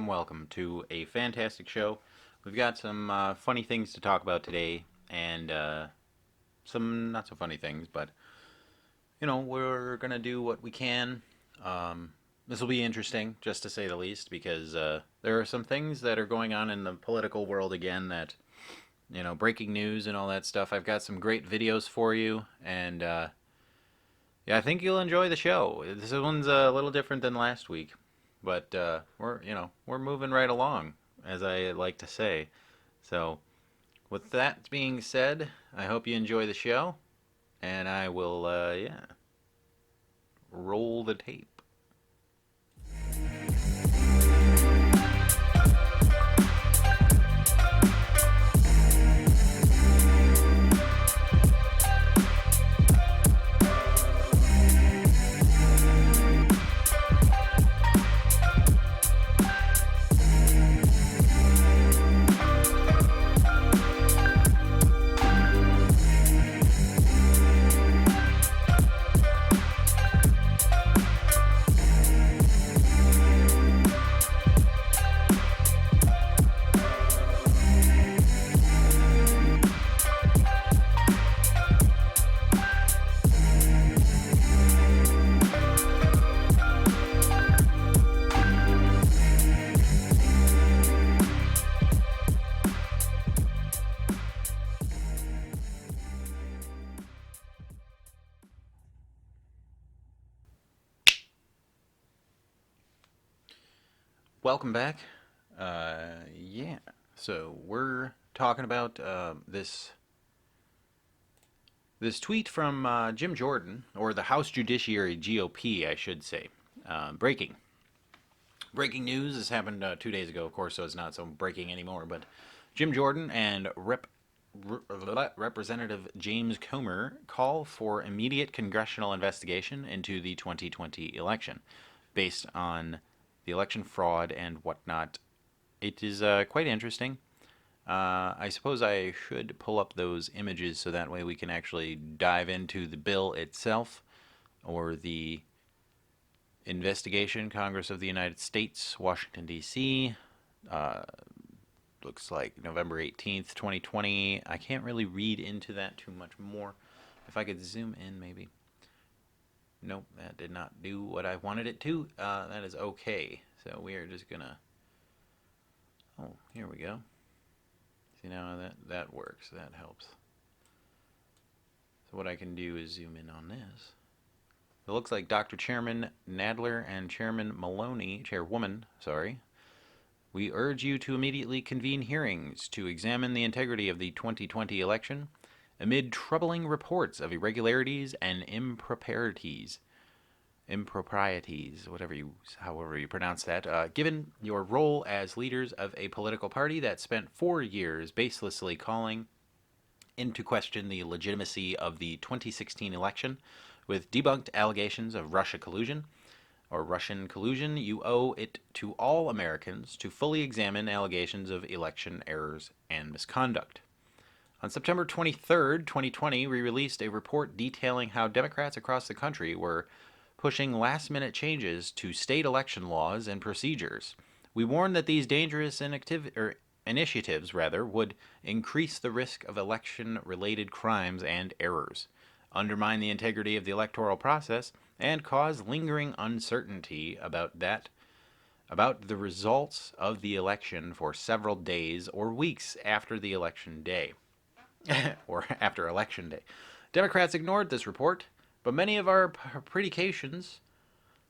Welcome to a fantastic show. We've got some funny things to talk about today, and some not so funny things, but we're gonna do what we can. This will be interesting, just to say the least, because there are some things that are going on in the political world again that, breaking news and all that stuff. I've got some great videos for you, and yeah, I think you'll enjoy the show. This one's a little different than last week, but we're moving right along, as I like to say. So, with that being said, I hope you enjoy the show, and I will, roll the tape. Welcome back. Yeah. So we're talking about this tweet from Jim Jordan, or the House Judiciary GOP, I should say. Breaking news. This happened 2 days ago, of course, so it's not so breaking anymore. But Jim Jordan and Representative James Comer call for immediate congressional investigation into the 2020 election, based on the election fraud and whatnot. It is quite interesting. I suppose I should pull up those images so that way we can actually dive into the bill itself, or the investigation. Congress of the United States, Washington, D.C. Looks like November 18th, 2020. I can't really read into that too much more. If I could zoom in, maybe. Nope, that did not do what I wanted it to. That is okay. So we are just gonna... Oh, here we go. See, now that works. That helps. So what I can do is zoom in on this. It looks like Dr. Chairman Nadler and Chairwoman, we urge you to immediately convene hearings to examine the integrity of the 2020 election amid troubling reports of irregularities and improprieties, however you pronounce that, given your role as leaders of a political party that spent 4 years baselessly calling into question the legitimacy of the 2016 election with debunked allegations of Russian collusion, you owe it to all Americans to fully examine allegations of election errors and misconduct. On September 23rd, 2020, we released a report detailing how Democrats across the country were pushing last-minute changes to state election laws and procedures. We warned that these dangerous initiatives would increase the risk of election-related crimes and errors, undermine the integrity of the electoral process, and cause lingering uncertainty about the results of the election for several days or weeks after the election day. Or after Election Day. Democrats ignored this report, but many of our predications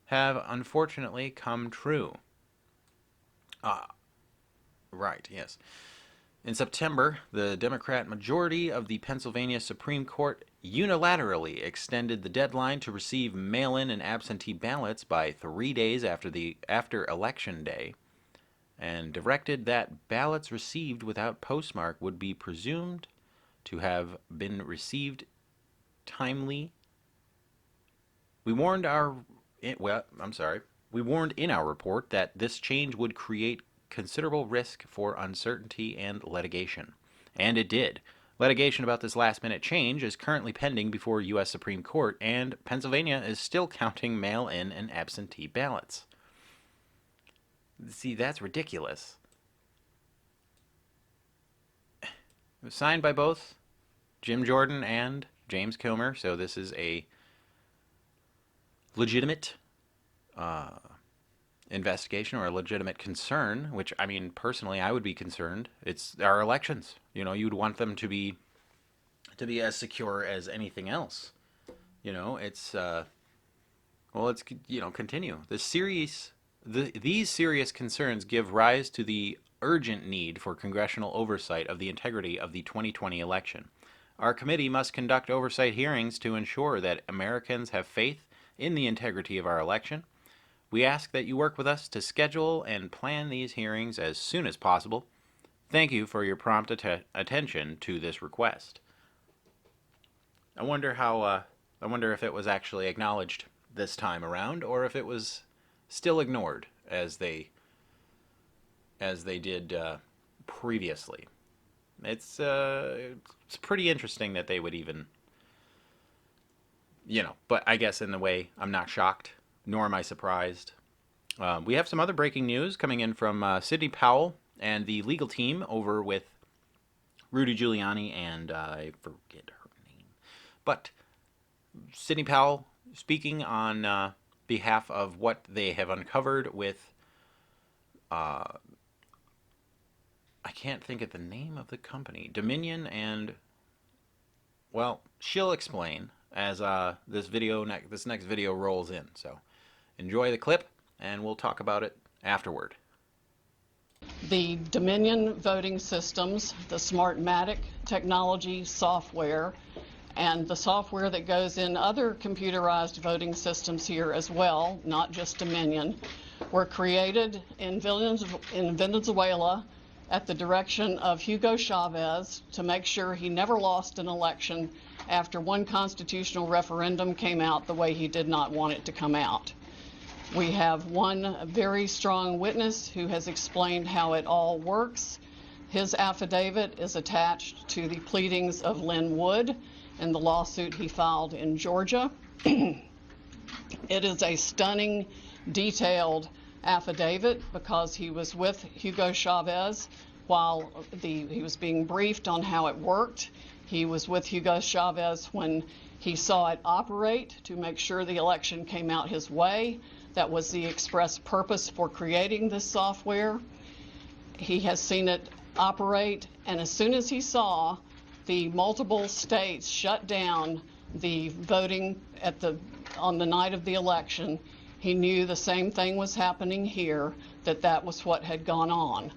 have unfortunately come true. Right, yes. In September, the Democrat majority of the Pennsylvania Supreme Court unilaterally extended the deadline to receive mail-in and absentee ballots by 3 days after Election Day, and directed that ballots received without postmark would be presumed to have been received timely. We warned in our report that this change would create considerable risk for uncertainty and litigation. And it did. Litigation about this last-minute change is currently pending before U.S. Supreme Court, and Pennsylvania is still counting mail-in and absentee ballots. See, that's ridiculous. It was signed by both Jim Jordan and James Comer, so this is a legitimate investigation or a legitimate concern, which, I mean, personally, I would be concerned. It's our elections. You'd want them to be as secure as anything else. It's let's continue. These serious concerns give rise to the urgent need for congressional oversight of the integrity of the 2020 election. Our committee must conduct oversight hearings to ensure that Americans have faith in the integrity of our election. We ask that you work with us to schedule and plan these hearings as soon as possible. Thank you for your prompt attention to this request. I wonder if it was actually acknowledged this time around, or if it was still ignored as they did previously. It's pretty interesting that they would even, but I guess in the way I'm not shocked, nor am I surprised. We have some other breaking news coming in from Sidney Powell and the legal team over with Rudy Giuliani, and I forget her name. But Sidney Powell speaking on behalf of what they have uncovered with, I can't think of the name of the company, Dominion, and, well, she'll explain as this next video rolls in. So enjoy the clip, and we'll talk about it afterward. The Dominion voting systems, the Smartmatic technology software, and the software that goes in other computerized voting systems here as well, not just Dominion, were created in Venezuela at the direction of Hugo Chavez to make sure he never lost an election after one constitutional referendum came out the way he did not want it to come out. We have one very strong witness who has explained how it all works. His affidavit is attached to the pleadings of Lynn Wood in the lawsuit he filed in Georgia. It is a stunning, detailed affidavit because he was with Hugo Chavez while he was being briefed on how it worked. He was with Hugo Chavez when he saw it operate to make sure the election came out his way. That was the express purpose for creating this software. He has seen it operate, and as soon as he saw the multiple states shut down the voting on the night of the election, he knew the same thing was happening here, that was what had gone on.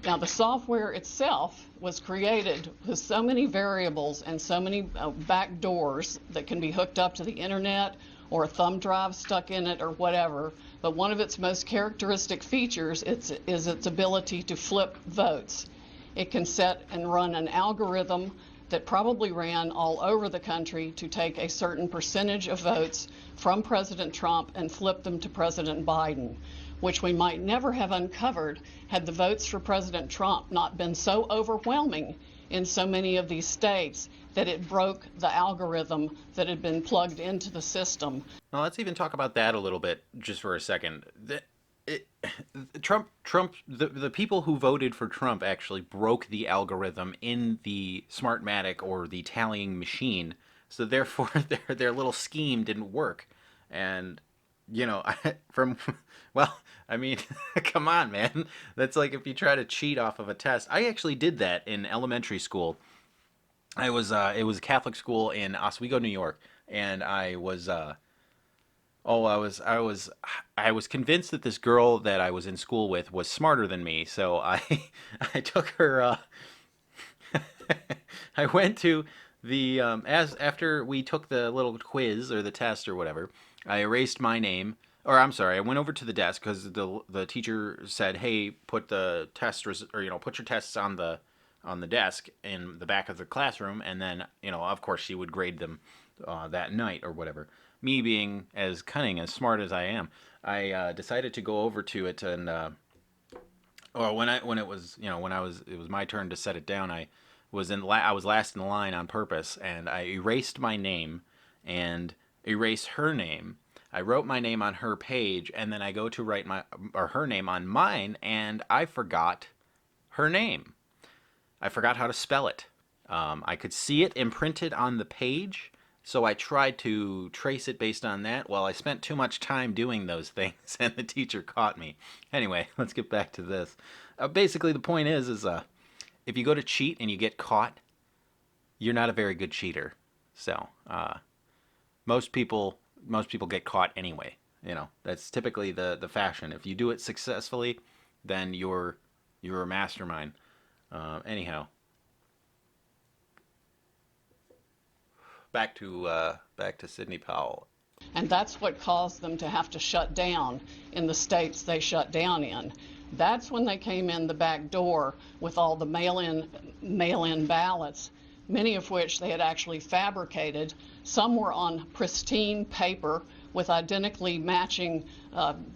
Now, the software itself was created with so many variables and so many back doors that can be hooked up to the internet or a thumb drive stuck in it or whatever. But one of its most characteristic features is its ability to flip votes. It can set and run an algorithm that probably ran all over the country to take a certain percentage of votes from President Trump and flip them to President Biden, which we might never have uncovered had the votes for President Trump not been so overwhelming in so many of these states that it broke the algorithm that had been plugged into the system. Now, let's even talk about that a little bit just for a second. The people who voted for Trump actually broke the algorithm in the Smartmatic or the tallying machine, so therefore their little scheme didn't work. And come on, man. That's like if you try to cheat off of a test. I actually did that in elementary school. It was a Catholic school in Oswego, New York, and I was convinced that this girl that I was in school with was smarter than me, so I took her. I went to the after we took the little quiz or the test or whatever. I erased my name, or I'm sorry, I went over to the desk because the teacher said, "Hey, put the test put your tests on the desk in the back of the classroom," and then of course she would grade them that night or whatever. Me being as cunning, as smart as I am, I decided to go over to it, and it was my turn to set it down. I was last in the line on purpose, and I erased my name and erased her name. I wrote my name on her page, and then I go to write her name on mine, and I forgot her name. I forgot how to spell it. I could see it imprinted on the page, so I tried to trace it based on that. Well, I spent too much time doing those things, and the teacher caught me. Anyway, let's get back to this. Basically, the point is if you go to cheat and you get caught, you're not a very good cheater. So most people get caught anyway. That's typically the fashion. If you do it successfully, then you're a mastermind. Anyhow, back to Sidney Powell. And that's what caused them to have to shut down in the states they shut down in. That's when they came in the back door with all the mail-in ballots, many of which they had actually fabricated. Some were on pristine paper with identically matching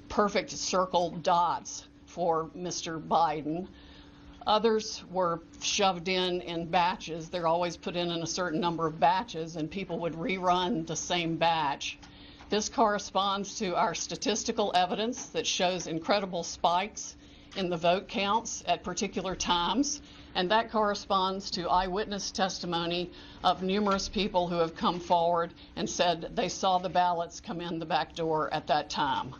perfect circle dots for Mr. Biden. Others were shoved in batches. They're always put in a certain number of batches, and people would rerun the same batch. This corresponds to our statistical evidence that shows incredible spikes in the vote counts at particular times, and that corresponds to eyewitness testimony of numerous people who have come forward and said they saw the ballots come in the back door at that time.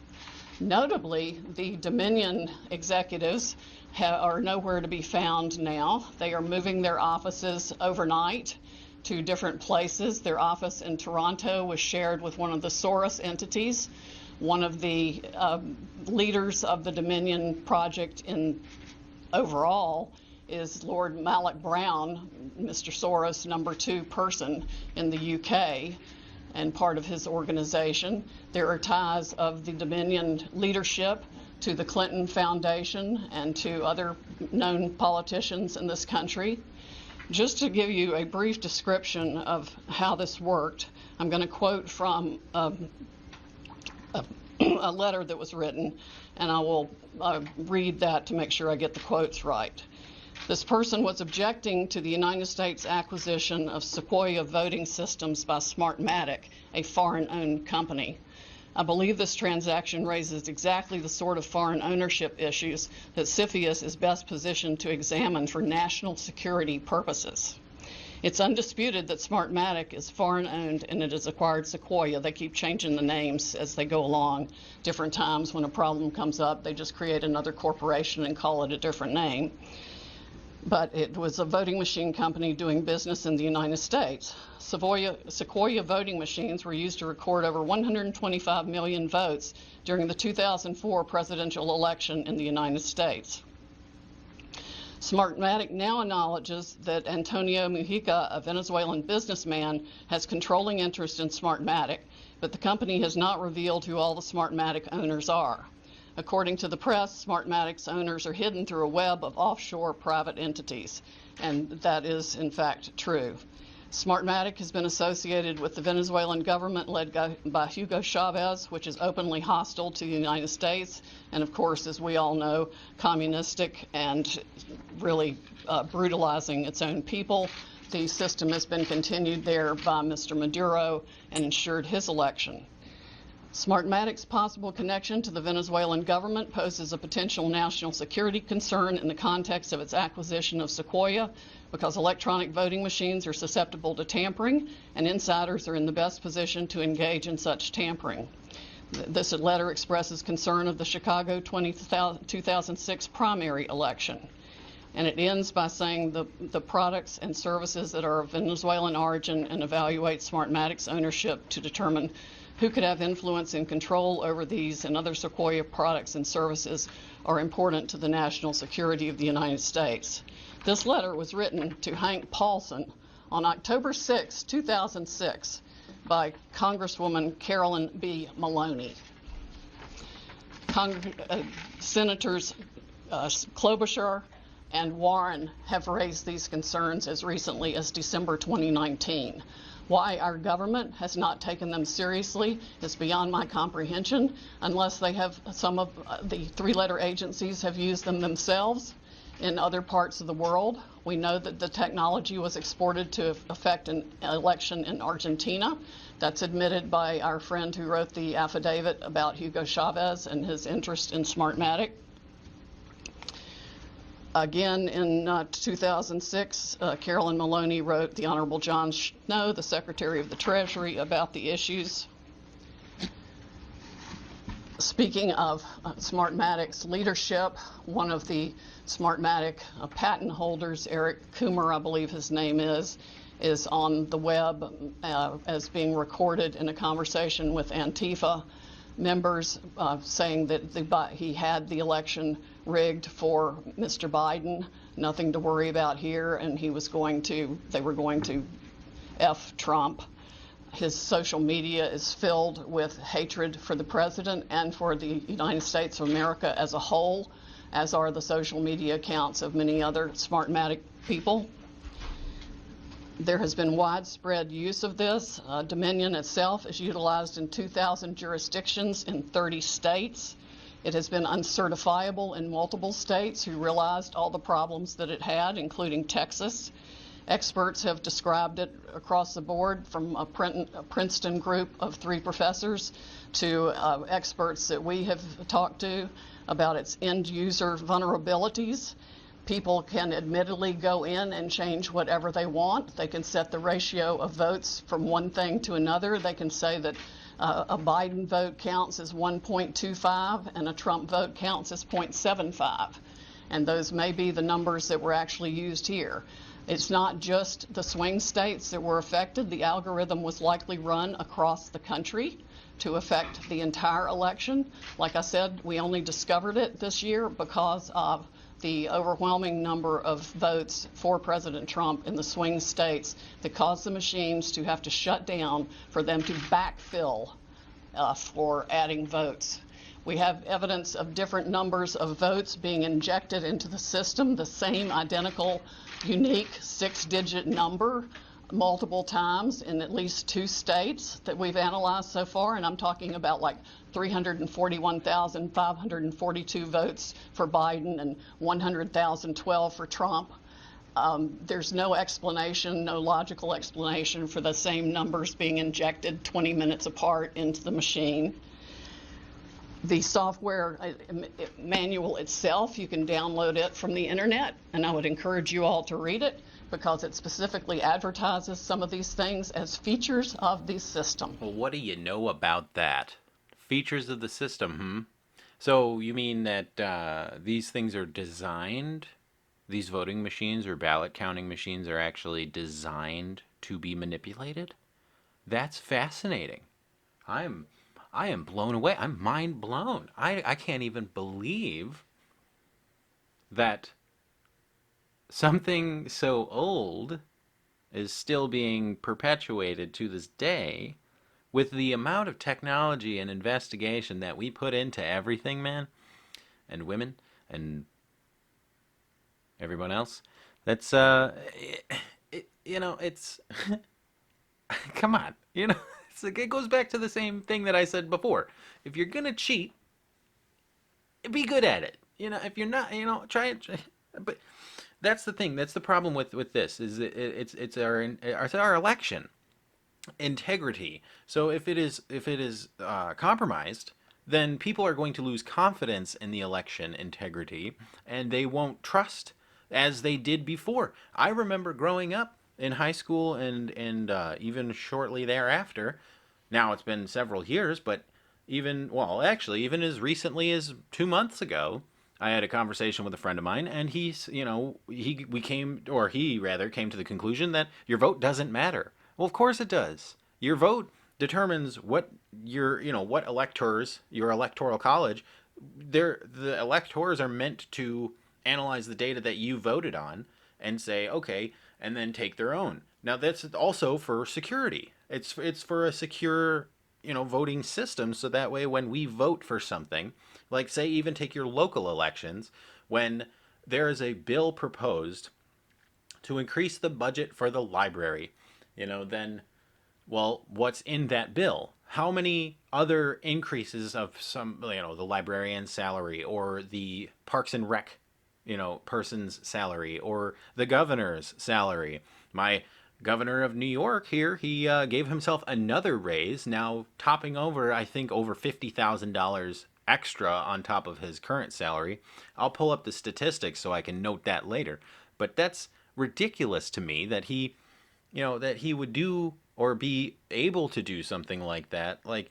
Notably, the Dominion executives are nowhere to be found now. They are moving their offices overnight to different places. Their office in Toronto was shared with one of the Soros entities. One of the leaders of the Dominion project overall is Lord Malloch Brown, Mr. Soros' number 2 person in the UK, and part of his organization. There are ties of the Dominion leadership to the Clinton Foundation and to other known politicians in this country. Just to give you a brief description of how this worked, I'm going to quote from a letter that was written, and I will read that to make sure I get the quotes right. This person was objecting to the United States acquisition of Sequoia voting systems by Smartmatic, a foreign-owned company. I believe this transaction raises exactly the sort of foreign ownership issues that CFIUS is best positioned to examine for national security purposes. It's undisputed that Smartmatic is foreign-owned and it has acquired Sequoia. They keep changing the names as they go along. Different times when a problem comes up, they just create another corporation and call it a different name. But it was a voting machine company doing business in the United States. Sequoia voting machines were used to record over 125 million votes during the 2004 presidential election in the United States. Smartmatic now acknowledges that Antonio Mujica, a Venezuelan businessman, has controlling interest in Smartmatic, but the company has not revealed who all the Smartmatic owners are. According to the press, Smartmatic's owners are hidden through a web of offshore private entities, and that is, in fact, true. Smartmatic has been associated with the Venezuelan government led by Hugo Chavez, which is openly hostile to the United States, and of course, as we all know, communistic and really brutalizing its own people. The system has been continued there by Mr. Maduro and ensured his election. Smartmatic's possible connection to the Venezuelan government poses a potential national security concern in the context of its acquisition of Sequoia, because electronic voting machines are susceptible to tampering, and insiders are in the best position to engage in such tampering. This letter expresses concern of the Chicago 2006 primary election. And it ends by saying the products and services that are of Venezuelan origin, and evaluate Smartmatic's ownership to determine who could have influence and control over these and other Sequoia products and services are important to the national security of the United States. This letter was written to Hank Paulson on October 6, 2006 by Congresswoman Carolyn B. Maloney. Senators Klobuchar and Warren have raised these concerns as recently as December 2019. Why our government has not taken them seriously is beyond my comprehension, unless they have, some of the 3-letter agencies have used them themselves. in other parts of the world. We know that the technology was exported to affect an election in Argentina. That's admitted by our friend who wrote the affidavit about Hugo Chavez and his interest in Smartmatic. Again, in 2006, Carolyn Maloney wrote the Honorable John Snow, the Secretary of the Treasury, about the issues. Speaking of Smartmatic's leadership, one of the Smartmatic patent holders, Eric Coomer, I believe his name is on the web as being recorded in a conversation with Antifa members saying that he had the election rigged for Mr. Biden, nothing to worry about here, and they were going to F Trump. His social media is filled with hatred for the president and for the United States of America as a whole, as are the social media accounts of many other Smartmatic people. There has been widespread use of this. Dominion itself is utilized in 2,000 jurisdictions in 30 states. It has been uncertifiable in multiple states who realized all the problems that it had, including Texas. Experts have described it across the board, from a Princeton group of 3 professors to experts that we have talked to about its end user vulnerabilities. People can admittedly go in and change whatever they want. They can set the ratio of votes from one thing to another. They can say that a Biden vote counts as 1.25 and a Trump vote counts as 0.75. And those may be the numbers that were actually used here. It's not just the swing states that were affected. The algorithm was likely run across the country to affect the entire election. Like I said, we only discovered it this year because of the overwhelming number of votes for President Trump in the swing states that caused the machines to have to shut down for them to backfill for adding votes. We have evidence of different numbers of votes being injected into the system, the same identical, unique 6-digit number multiple times in at least 2 states that we've analyzed so far, and I'm talking about like 341,542 votes for Biden and 100,012 for Trump. There's no explanation, no logical explanation for the same numbers being injected 20 minutes apart into the machine. The software manual itself, you can download it from the internet, and I would encourage you all to read it because it specifically advertises some of these things as features of the system. Well, what do you know about that? Features of the system, So you mean that these things are designed, these voting machines or ballot counting machines are actually designed to be manipulated? That's fascinating. I am blown away. I'm mind blown. I can't even believe that something so old is still being perpetuated to this day with the amount of technology and investigation that we put into everything, man, and women and everyone else. That's it's come on, it goes back to the same thing that I said before. If you're gonna cheat, be good at it. If you're not, try it. But that's the thing. That's the problem with this. Is it's our election integrity. So if it is compromised, then people are going to lose confidence in the election integrity, and they won't trust as they did before. I remember growing up in high school and even shortly thereafter. Now it's been several years, but even as recently as 2 months ago, I had a conversation with a friend of mine, and he came to the conclusion that your vote doesn't matter. Well, of course it does. Your vote determines what your electoral college, the electors are meant to analyze the data that you voted on and say, okay, and then take their own. Now that's also for security. It's for a secure, voting system, so that way when we vote for something, like say even take your local elections, when there is a bill proposed to increase the budget for the library, then, well, what's in that bill? How many other increases of the librarian's salary or the Parks and Rec person's salary or the governor's salary. My governor of New York here, he gave himself another raise, now topping over, I think, over $50,000 extra on top of his current salary. I'll pull up the statistics so I can note that later. But that's ridiculous to me that that he would do or be able to do something like that. Like,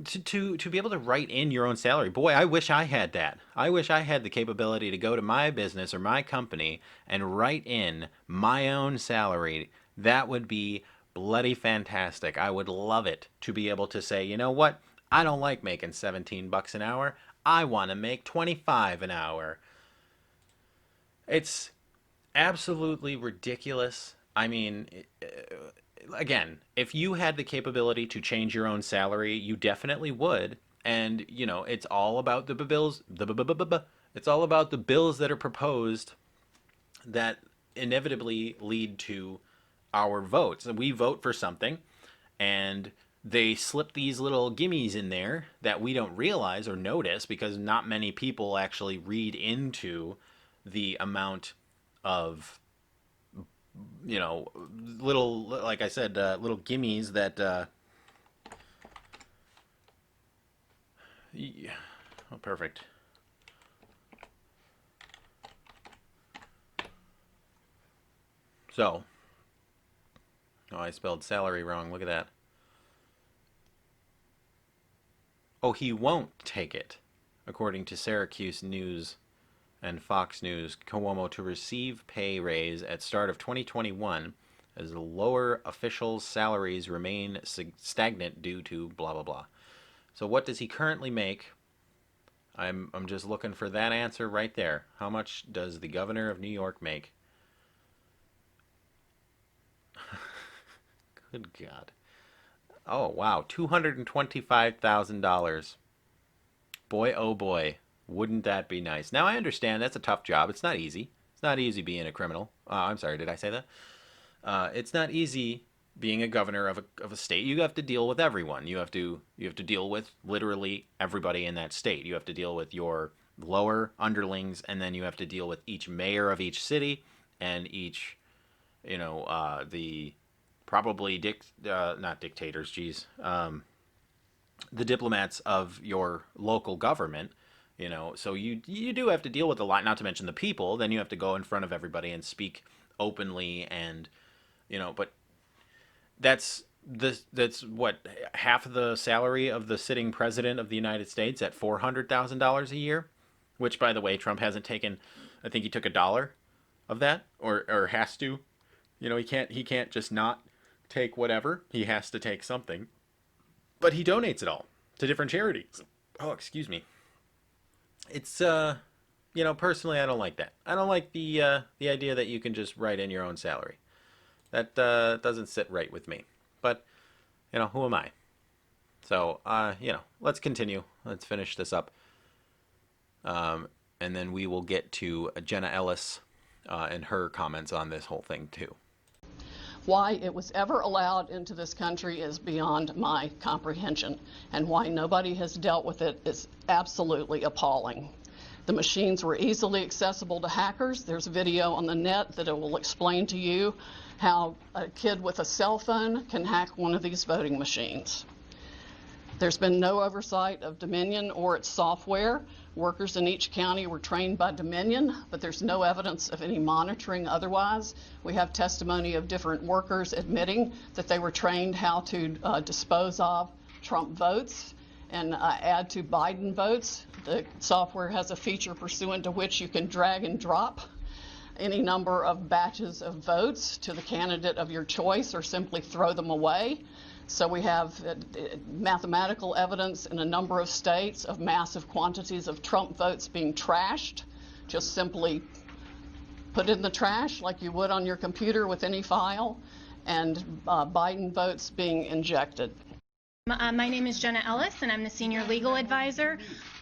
to be able to write in your own salary. Boy, I wish I had that. I wish I had the capability to go to my business or my company and write in my own salary. That would be bloody fantastic. I would love it to be able to say, you know what? I don't like making 17 bucks an hour. I want to make 25 an hour. It's absolutely ridiculous. I mean, again, if you had the capability to change your own salary, you definitely would. And it's all about the bills. It's all about the bills that are proposed that inevitably lead to our votes. And we vote for something, and they slip these little gimmies in there that we don't realize or notice because not many people actually read into the amount of little, like I said, little gimmies that yeah. Oh, perfect. So, oh, I spelled salary wrong. Look at that. Oh, he won't take it, according to Syracuse News and Fox News. Cuomo to receive pay raise at start of 2021 as the lower officials' salaries remain stagnant due to blah blah blah. So what does he currently make? I'm just looking for that answer right there. How much does the governor of New York make? Good God. Oh, wow. $225,000. Boy, oh boy. Wouldn't that be nice? Now, I understand that's a tough job. It's not easy. It's not easy being a criminal. I'm sorry, did I say that? It's not easy being a governor of a state. You have to deal with everyone. You have to deal with literally everybody in that state. You have to deal with your lower underlings, and then you have to deal with each mayor of each city and each, the probably not dictators, geez, the diplomats of your local government. So you do have to deal with a lot, not to mention the people. Then you have to go in front of everybody and speak openly, and but that's what, half of the salary of the sitting president of the United States at $400,000 a year, which, by the way, Trump hasn't taken. I think he took $1 of that, or has to. He can't just not take whatever. He has to take something, but he donates it all to different charities. Oh, excuse me. It's personally, I don't like that. I don't like the idea that you can just write in your own salary. That doesn't sit right with me. But who am I? So let's continue. Let's finish this up, and then we will get to Jenna Ellis and her comments on this whole thing too. Why it was ever allowed into this country is beyond my comprehension, and why nobody has dealt with it is absolutely appalling. The machines were easily accessible to hackers. There's a video on the net that it will explain to you how a kid with a cell phone can hack one of these voting machines. There's been no oversight of Dominion or its software. Workers in each county were trained by Dominion, but there's no evidence of any monitoring otherwise. We have testimony of different workers admitting that they were trained how to dispose of Trump votes and add to Biden votes. The software has a feature pursuant to which you can drag and drop any number of batches of votes to the candidate of your choice or simply throw them away. So we have mathematical evidence in a number of states of massive quantities of Trump votes being trashed, just simply put in the trash like you would on your computer with any file, and Biden votes being injected. My name is Jenna Ellis, and I'm the Senior Legal Advisor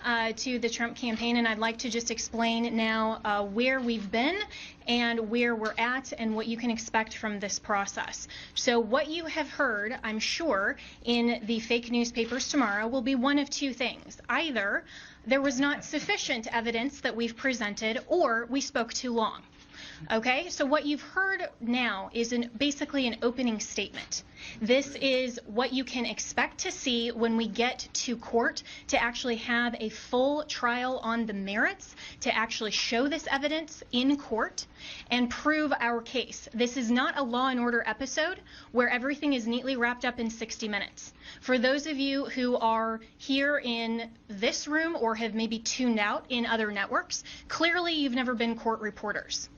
to the Trump campaign, and I'd like to just explain now where we've been and where we're at and what you can expect from this process. So what you have heard, I'm sure, in the fake newspapers tomorrow will be one of two things. Either there was not sufficient evidence that we've presented, or we spoke too long. Okay, so what you've heard now is basically an opening statement. This is what you can expect to see when we get to court to actually have a full trial on the merits, to actually show this evidence in court and prove our case. This is not a Law and Order episode where everything is neatly wrapped up in 60 minutes. For those of you who are here in this room or have maybe tuned out in other networks, clearly you've never been court reporters.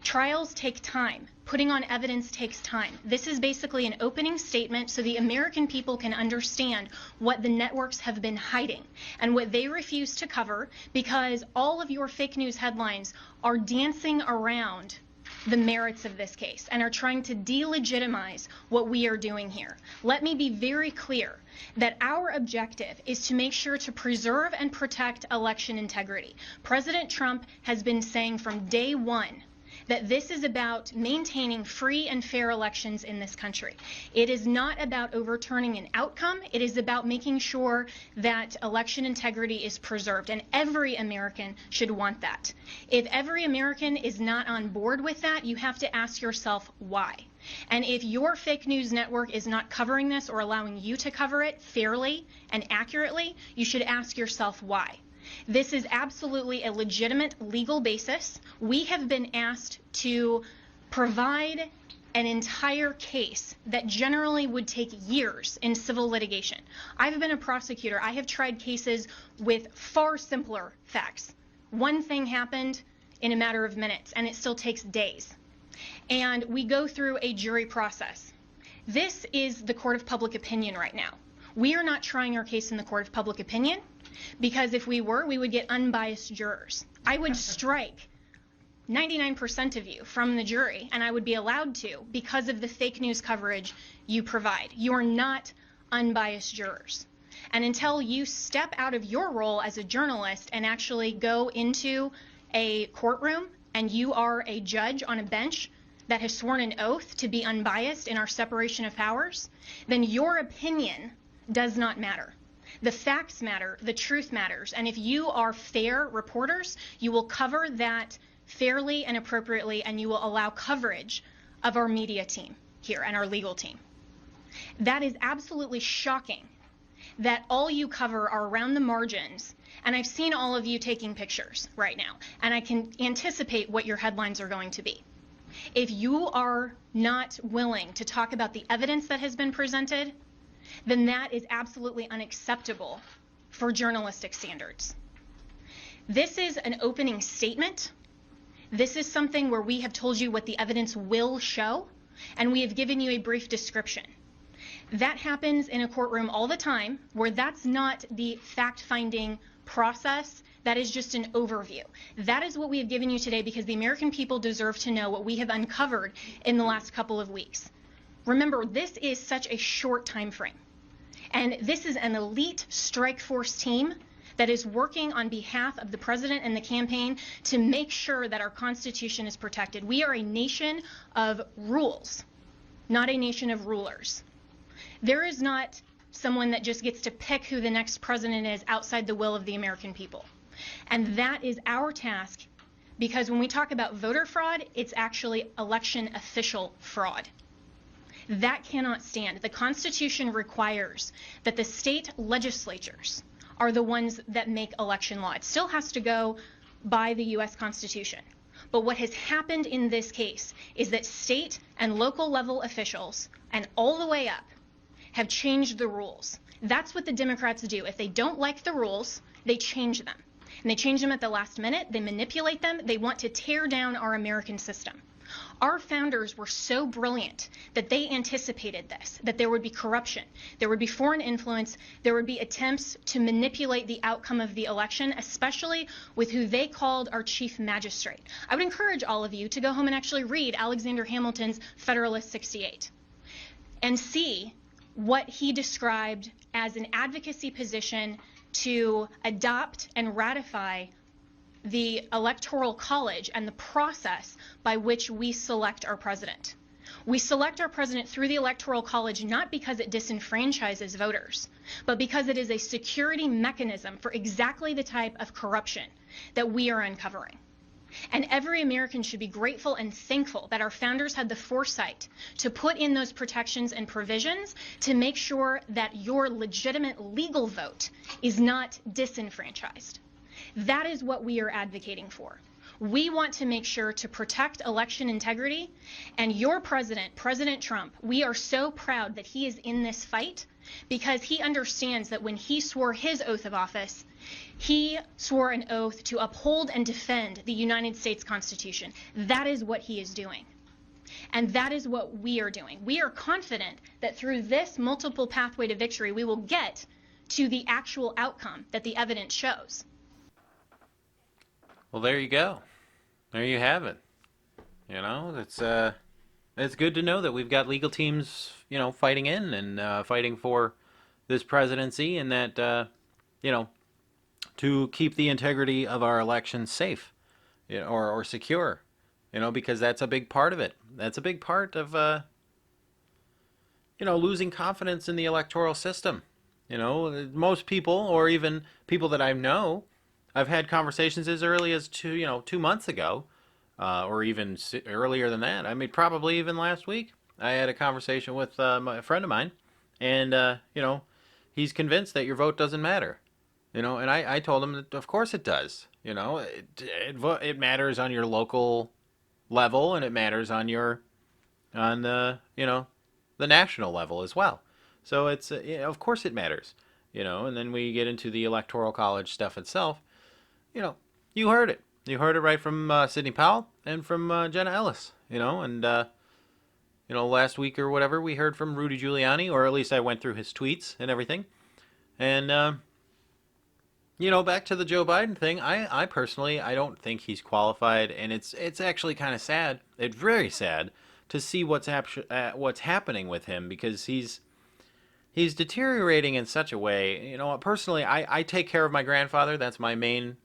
Trials take time. Putting on evidence takes time. This is basically an opening statement so the American people can understand what the networks have been hiding and what they refuse to cover, because all of your fake news headlines are dancing around the merits of this case and are trying to delegitimize what we are doing here. Let me be very clear that our objective is to make sure to preserve and protect election integrity. President Trump has been saying from day one that this is about maintaining free and fair elections in this country. It is not about overturning an outcome. It is about making sure that election integrity is preserved, and every American should want that. If every American is not on board with that, you have to ask yourself why. And if your fake news network is not covering this or allowing you to cover it fairly and accurately, you should ask yourself why. This is absolutely a legitimate legal basis. We have been asked to provide an entire case that generally would take years in civil litigation. I've been a prosecutor. I have tried cases with far simpler facts. One thing happened in a matter of minutes, and it still takes days. And we go through a jury process. This is the court of public opinion right now. We are not trying our case in the court of public opinion, because if we were, we would get unbiased jurors. I would strike 99% of you from the jury, and I would be allowed to because of the fake news coverage you provide. You are not unbiased jurors. And until you step out of your role as a journalist and actually go into a courtroom and you are a judge on a bench that has sworn an oath to be unbiased in our separation of powers, then your opinion does not matter. The facts matter, the truth matters, and if you are fair reporters, you will cover that fairly and appropriately, and you will allow coverage of our media team here and our legal team. That is absolutely shocking that all you cover are around the margins, and I've seen all of you taking pictures right now, and I can anticipate what your headlines are going to be. If you are not willing to talk about the evidence that has been presented, then that is absolutely unacceptable for journalistic standards. This is an opening statement. This is something where we have told you what the evidence will show, and we have given you a brief description. That happens in a courtroom all the time, where that's not the fact-finding process. That is just an overview. That is what we have given you today because the American people deserve to know what we have uncovered in the last couple of weeks. Remember, this is such a short time frame. And this is an elite strike force team that is working on behalf of the president and the campaign to make sure that our Constitution is protected. We are a nation of rules, not a nation of rulers. There is not someone that just gets to pick who the next president is outside the will of the American people. And that is our task, because when we talk about voter fraud, it's actually election official fraud. That cannot stand. The Constitution requires that the state legislatures are the ones that make election law. It still has to go by the U.S. Constitution. But what has happened in this case is that state and local level officials, and all the way up, have changed the rules. That's what the Democrats do. If they don't like the rules, they change them. And they change them at the last minute. They manipulate them. They want to tear down our American system. Our founders were so brilliant that they anticipated this, that there would be corruption, there would be foreign influence, there would be attempts to manipulate the outcome of the election, especially with who they called our chief magistrate. I would encourage all of you to go home and actually read Alexander Hamilton's Federalist 68 and see what he described as an advocacy position to adopt and ratify the Electoral College and the process by which we select our president. We select our president through the Electoral College not because it disenfranchises voters, but because it is a security mechanism for exactly the type of corruption that we are uncovering. And every American should be grateful and thankful that our founders had the foresight to put in those protections and provisions to make sure that your legitimate legal vote is not disenfranchised. That is what we are advocating for. We want to make sure to protect election integrity, and your president, President Trump, we are so proud that he is in this fight because he understands that when he swore his oath of office, he swore an oath to uphold and defend the United States Constitution. That is what he is doing. And that is what we are doing. We are confident that through this multiple pathway to victory, we will get to the actual outcome that the evidence shows. Well, there you go. There you have it. It's good to know that we've got legal teams, fighting in and fighting for this presidency, and that, to keep the integrity of our elections safe, or secure, because that's a big part of it. That's a big part of, losing confidence in the electoral system. Most people, or even people that I know, I've had conversations as early as 2 months ago, or even earlier than that. I mean, probably even last week. I had a conversation with a friend of mine, and he's convinced that your vote doesn't matter. And I told him that of course it does. It matters on your local level, and it matters on the national level as well. So it's of course it matters. And then we get into the Electoral College stuff itself. You heard it. You heard it right from Sidney Powell and from Jenna Ellis. And last week or whatever, we heard from Rudy Giuliani, or at least I went through his tweets and everything. And back to the Joe Biden thing. I personally, I don't think he's qualified, and it's actually kind of sad. It's very sad to see what's happening with him, because he's deteriorating in such a way. Personally, I take care of my grandfather. That's my main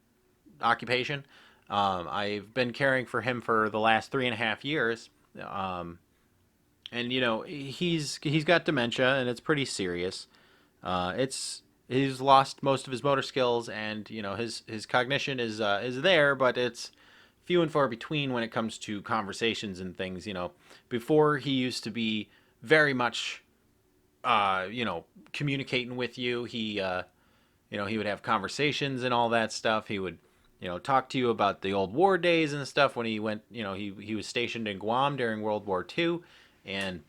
occupation. I've been caring for him for the last 3.5 years. And he's got dementia, and it's pretty serious. He's lost most of his motor skills, and his cognition is there, but it's few and far between when it comes to conversations and things. Before, he used to be very much communicating with you. He would have conversations and all that stuff. He would talk to you about the old war days and stuff when he went, he was stationed in Guam during World War II, and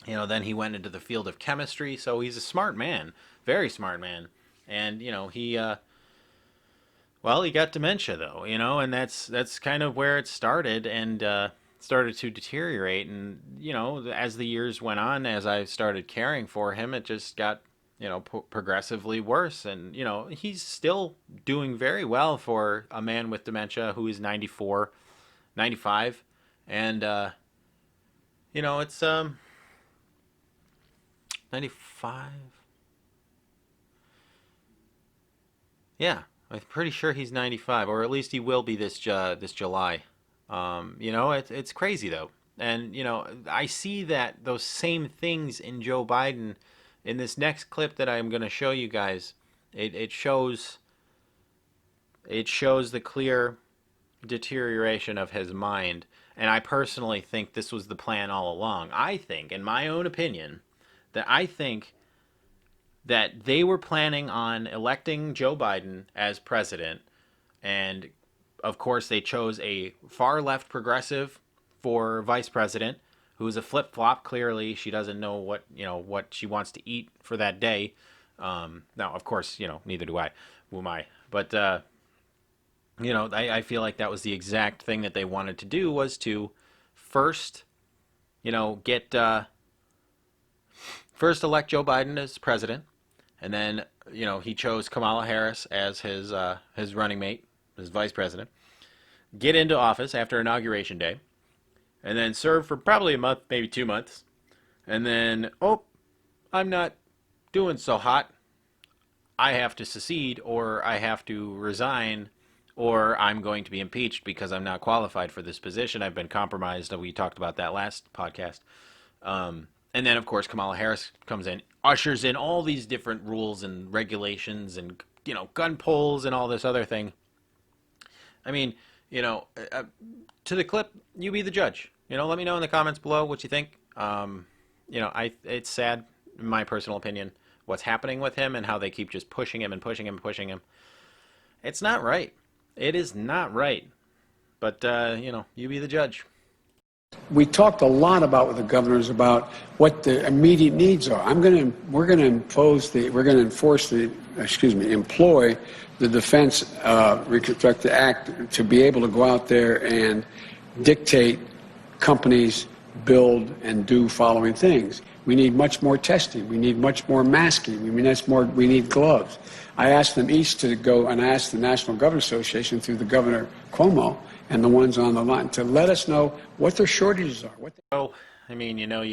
then he went into the field of chemistry. So he's a smart man, very smart man. And he got dementia though, and that's kind of where it started, and started to deteriorate. And as the years went on, as I started caring for him, it just got progressively worse. And he's still doing very well for a man with dementia who is 94, 95. And it's 95. Yeah, I'm pretty sure he's 95, or at least he will be this July. It's crazy though. And I see that those same things in Joe Biden. In this next clip that I'm going to show you guys, it shows the clear deterioration of his mind. And I personally think this was the plan all along. I think, in my own opinion, that they were planning on electing Joe Biden as president. And of course, they chose a far left progressive for vice president, who is a flip-flop. Clearly, she doesn't know what she wants to eat for that day. Now, of course, neither do I. Who am I? But, I feel like that was the exact thing that they wanted to do, was to first, first elect Joe Biden as president. And then, he chose Kamala Harris as his running mate, his vice president. Get into office after Inauguration Day. And then serve for probably a month, maybe 2 months. And then, I'm not doing so hot. I have to secede or I have to resign or I'm going to be impeached because I'm not qualified for this position. I've been compromised. We talked about that last podcast. And then, of course, Kamala Harris comes in, ushers in all these different rules and regulations and, gun polls and all this other thing. I mean, to the clip, you be the judge. Let me know in the comments below what you think. It's sad, in my personal opinion, what's happening with him and how they keep just pushing him and pushing him and pushing him. It's not right. It is not right. But, you be the judge. We talked a lot about with the governors about what the immediate needs are. We're going to employ the Defense Reconstructed Act to be able to go out there and dictate companies build and do following things. We need much more testing. We need much more masking. We need gloves. I asked them each to go, and I asked the National Governors Association through the Governor Cuomo and the ones on the line to let us know what their shortages are. You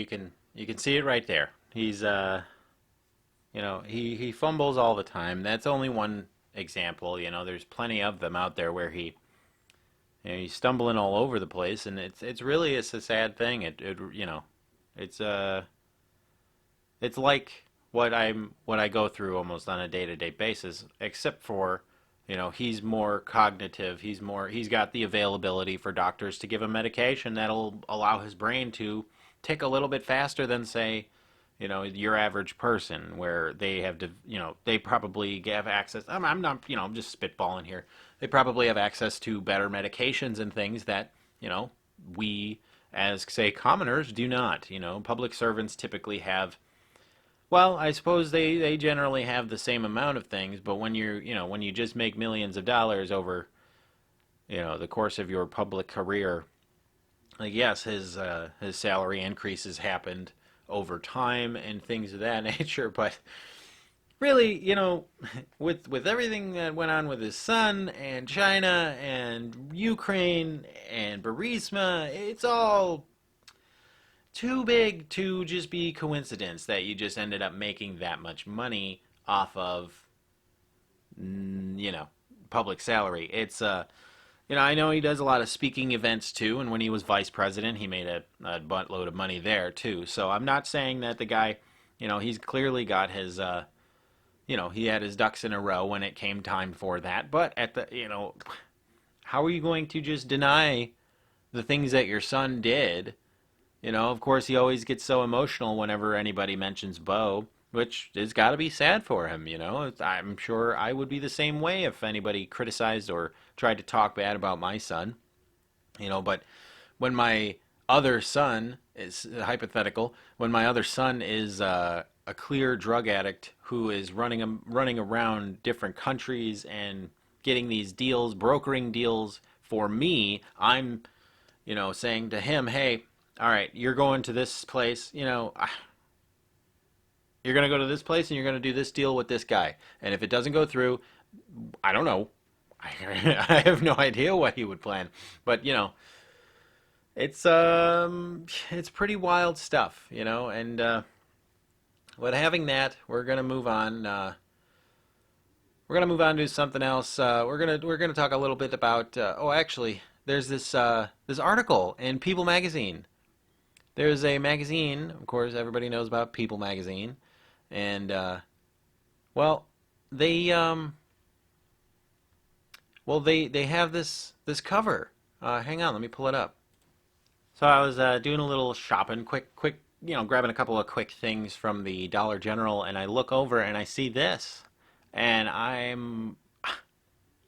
can see it right there. He's he fumbles all the time. That's only one example. There's plenty of them out there where he's stumbling all over the place, and it's really a sad thing. It's like what I go through almost on a day-to-day basis, except for he's more cognitive. He's got the availability for doctors to give him medication that'll allow his brain to tick a little bit faster than, say, your average person, where they have to, they probably have access. I'm not, I'm just spitballing here. They probably have access to better medications and things that, we as, say, commoners do not. Public servants typically have. Well, I suppose they generally have the same amount of things, but when when you just make millions of dollars over, the course of your public career, like, yes, his salary increases happened over time and things of that nature, but really, with everything that went on with his son and China and Ukraine and Burisma, it's all too big to just be coincidence that you just ended up making that much money off of, public salary. It's, I know he does a lot of speaking events too, and when he was vice president, he made a buttload of money there too. So I'm not saying that the guy, he's clearly got his, he had his ducks in a row when it came time for that. But how are you going to just deny the things that your son did? Of course, he always gets so emotional whenever anybody mentions Bo, which has got to be sad for him, I'm sure I would be the same way if anybody criticized or tried to talk bad about my son. But when my other son is hypothetical, when my other son is a clear drug addict who is running around different countries and getting these deals, brokering deals for me, I'm, saying to him, hey, all right, you're going to this place, you're going to go to this place and you're going to do this deal with this guy. And if it doesn't go through, I don't know. I have no idea what he would plan. But, it's pretty wild stuff, and but having that, we're going to move on. We're going to move on to something else. We're going to talk a little bit about actually, there's this article in People magazine. There's a magazine, of course, everybody knows about People magazine, and they have this cover. Hang on, let me pull it up. So I was doing a little shopping, quick, grabbing a couple of quick things from the Dollar General, and I look over and I see this, and I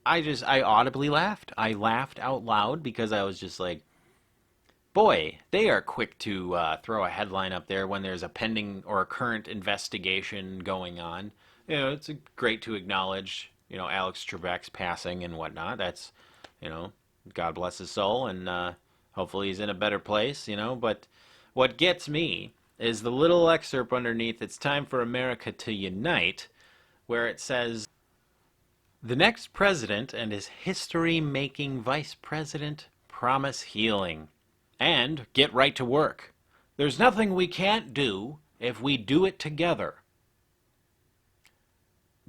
audibly laughed. I laughed out loud because I was just like, boy, they are quick to throw a headline up there when there's a pending or a current investigation going on. It's great to acknowledge, Alex Trebek's passing and whatnot. That's, God bless his soul, and hopefully he's in a better place, But what gets me is the little excerpt underneath, "It's time for America to unite," where it says, "The next president and his history-making vice president promise healing. And get right to work. There's nothing we can't do if we do it together."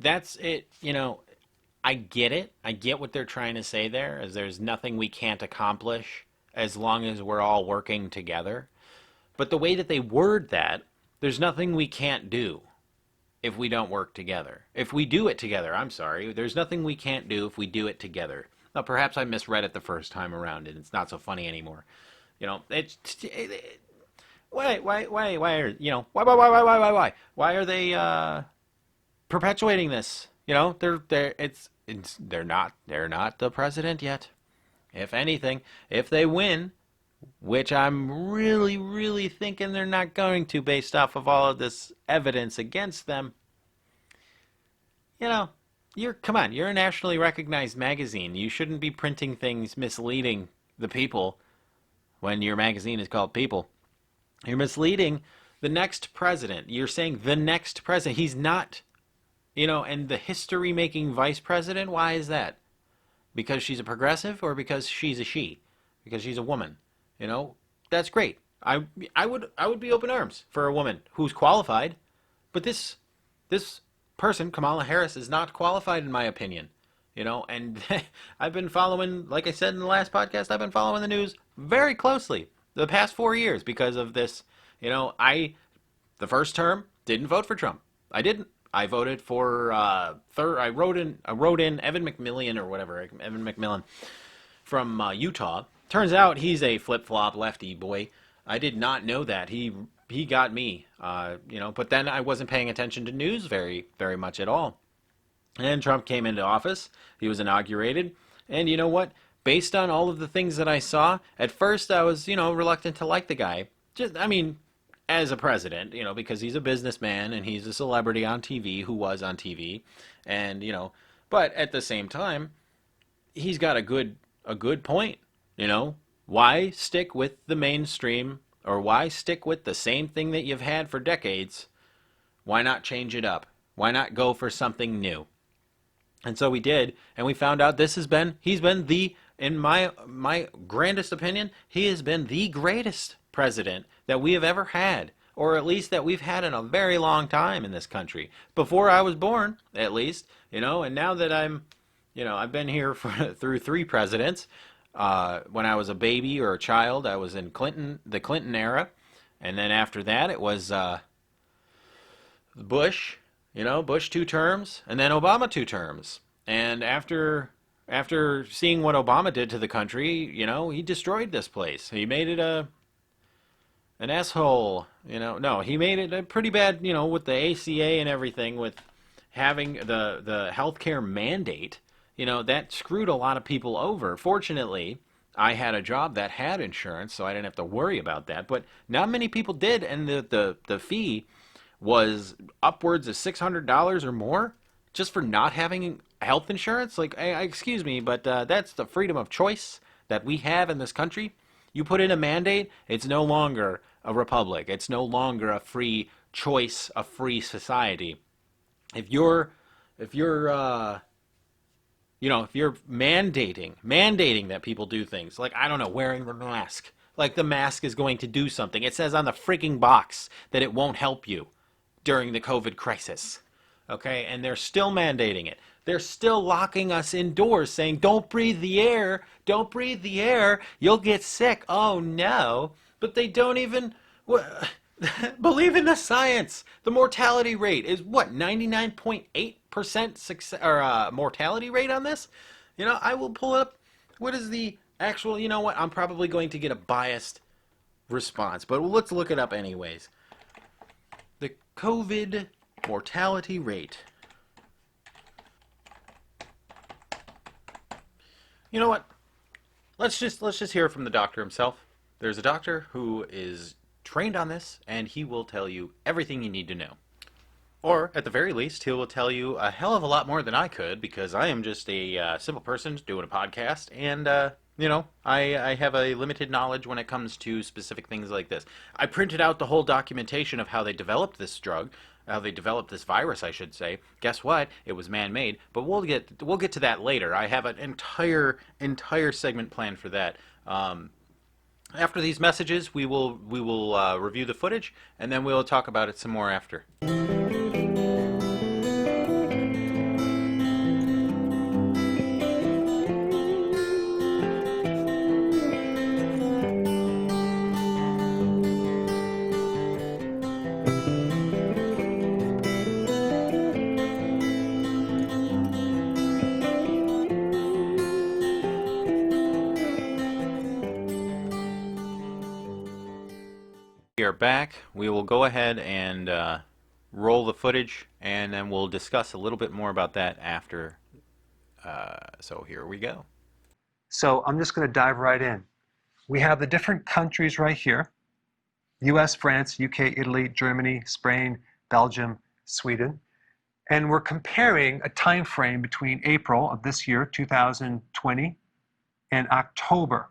that's it. I get it. I get what they're trying to say there, is there's nothing we can't accomplish as long as we're all working together. But the way that they word that, there's nothing we can't do if we don't work together. If we do it together, I'm sorry, there's nothing we can't do if we do it together. Now, perhaps I misread it the first time around, and it's not so funny anymore. Why are why are they perpetuating this? They're not the president yet. If anything, if they win, which I'm really, really thinking they're not going to, based off of all of this evidence against them, you're a nationally recognized magazine. You shouldn't be printing things misleading the people when your magazine is called People. You're misleading the next president. You're saying the next president. He's not, and the history-making vice president, why is that? Because she's a progressive, or because she's a she? Because she's a woman. That's great. I would be open arms for a woman who's qualified, but this person, Kamala Harris, is not qualified in my opinion. And I've been following, like I said in the last podcast, I've been following the news very closely the past 4 years because of this. The first term didn't vote for Trump. I didn't. I voted for I wrote in Evan McMillan from Utah. Turns out he's a flip-flop lefty boy. I did not know that. He got me. But then I wasn't paying attention to news very, very much at all. And Trump came into office. He was inaugurated. And you know what? Based on all of the things that I saw, at first I was, reluctant to like the guy. As a president, because he's a businessman and he's a celebrity on TV who was on TV. And, but at the same time, he's got a good point. Why stick with the mainstream, or why stick with the same thing that you've had for decades? Why not change it up? Why not go for something new? And so we did, and we found out he's been in my grandest opinion, he has been the greatest president that we have ever had, or at least that we've had in a very long time in this country. Before I was born, at least, and now that I've been here through 3 presidents. When I was a baby or a child, I was in the Clinton era, and then after that it was Bush, Bush 2 terms, and then Obama 2 terms. And after seeing what Obama did to the country, he destroyed this place. He made it an asshole, No, he made it pretty bad, with the ACA and everything, with having the healthcare mandate. That screwed a lot of people over. Fortunately, I had a job that had insurance, so I didn't have to worry about that. But not many people did, and the fee was upwards of $600 or more just for not having health insurance. Like, excuse me, but that's the freedom of choice that we have in this country. You put in a mandate, it's no longer a republic. It's no longer a free choice, a free society. If you're mandating that people do things, like, I don't know, wearing the mask, like the mask is going to do something. It says on the freaking box that it won't help you during the COVID crisis. Okay, and they're still mandating it. They're still locking us indoors, saying, don't breathe the air, you'll get sick. Oh no. But they don't even believe in the science. The mortality rate is what, 99.8% success, or mortality rate on this? I will pull up, what is the actual, I'm probably going to get a biased response, but let's look it up anyways. The COVID mortality rate. You know what? Let's just hear it from the doctor himself. There's a doctor who is trained on this, and he will tell you everything you need to know. Or, at the very least, he will tell you a hell of a lot more than I could, because I am just a simple person doing a podcast, and, I have a limited knowledge when it comes to specific things like this. I printed out the whole documentation of how they developed this drug, how they developed this virus, I should say. Guess what? It was man-made, but we'll get to that later. I have an entire segment planned for that. After these messages, we will review the footage, and then we'll talk about it some more after. back. We will go ahead and roll the footage, and then we'll discuss a little bit more about that after. So here we go. So I'm just going to dive right in. We have the different countries right here: US, France, UK, Italy, Germany, Spain, Belgium, Sweden. And we're comparing a time frame between April of this year, 2020, and October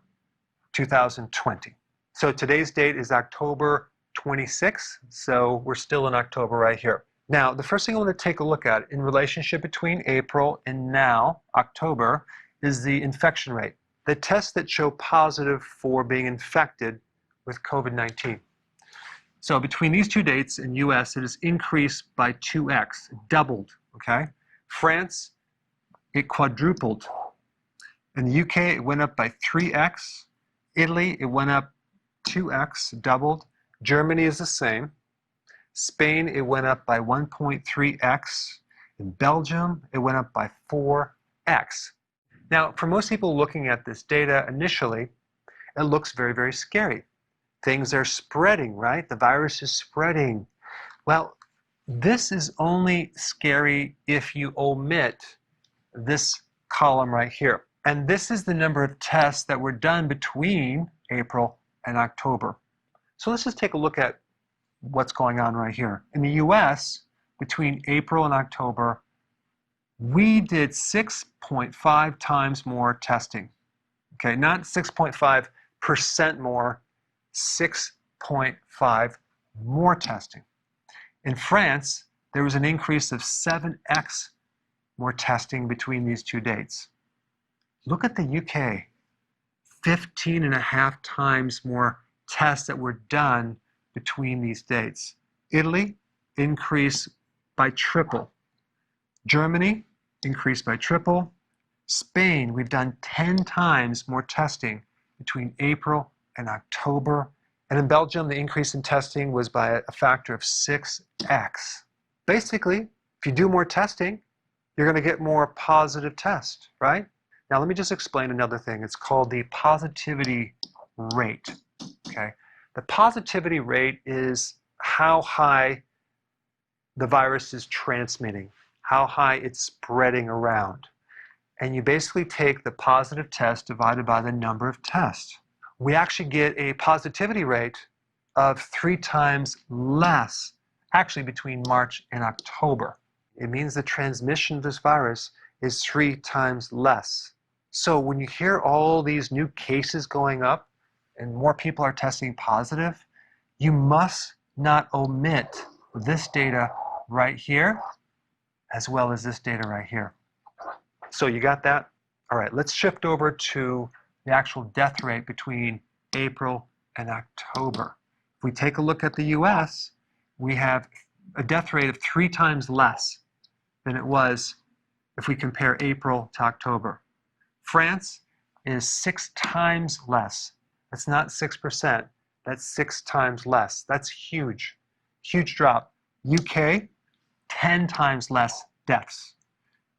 2020. So today's date is October 26th, so we're still in October right here. Now, the first thing I want to take a look at in relationship between April and now, October, is the infection rate. The tests that show positive for being infected with COVID-19. So between these two dates in US, it has increased by 2x, doubled, okay? France, it quadrupled. In the UK, it went up by 3x. Italy, it went up 2x, doubled. Germany is the same. Spain, it went up by 1.3x. In Belgium, it went up by 4x. Now, for most people looking at this data initially, it looks very, very scary. Things are spreading, right? The virus is spreading. Well, this is only scary if you omit this column right here. And this is the number of tests that were done between April and October. So let's just take a look at what's going on right here. In the US, between April and October, we did 6.5 times more testing. Okay, not 6.5% more, 6.5 more testing. In France, there was an increase of 7x more testing between these two dates. Look at the UK, 15.5 times more tests that were done between these dates. Italy increased by triple. Germany increased by triple. Spain, we've done 10 times more testing between April and October. And in Belgium, the increase in testing was by a factor of 6x. Basically, if you do more testing, you're going to get more positive tests, right? Now, let me just explain another thing. It's called the positivity rate, okay? The positivity rate is how high the virus is transmitting, how high it's spreading around. And you basically take the positive test divided by the number of tests. We actually get a positivity rate of 3 times less, actually between March and October. It means the transmission of this virus is 3 times less. So when you hear all these new cases going up and more people are testing positive, you must not omit this data right here as well as this data right here. So you got that? All right, let's shift over to the actual death rate between April and October. If we take a look at the US, we have a death rate of 3 times less than it was if we compare April to October. France is 6 times less. That's not 6%, that's 6 times less. That's huge, huge drop. UK, 10 times less deaths.